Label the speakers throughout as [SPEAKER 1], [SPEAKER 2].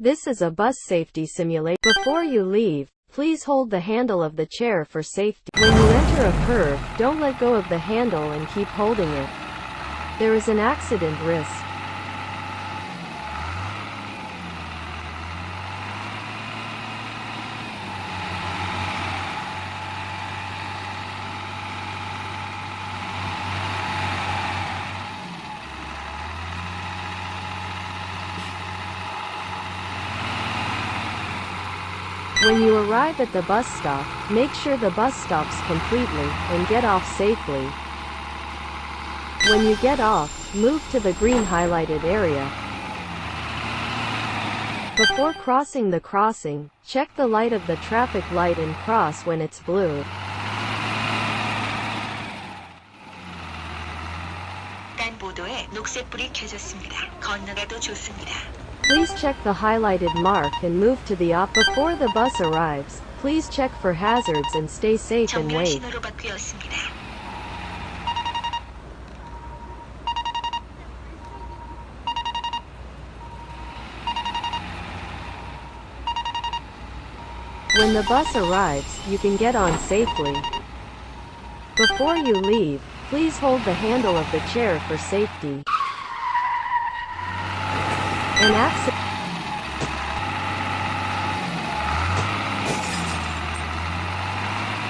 [SPEAKER 1] This is a bus safety simulation. Before you leave, please hold the handle of the chair for safety. When you enter a curve, don't let go of the handle and keep holding it. There is an accident risk. When you arrive at the bus stop, make sure the bus stops completely, and get off safely. When you get off, move to the green highlighted area. Before crossing the crossing, check the light of the traffic light and cross when it's blue.
[SPEAKER 2] 보도에 녹색불이 켜졌습니다. 건너가도 좋습니다.
[SPEAKER 1] Please check the highlighted mark and move to the op. Before the bus arrives, please check for hazards and stay safe and
[SPEAKER 2] 정면
[SPEAKER 1] wait.
[SPEAKER 2] 신호로 바뀌었습니다.
[SPEAKER 1] When the bus arrives, you can get on safely. Before you leave, please hold the handle of the chair for safety. An accident.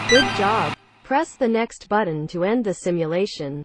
[SPEAKER 1] Good job. Press the next button to end the simulation.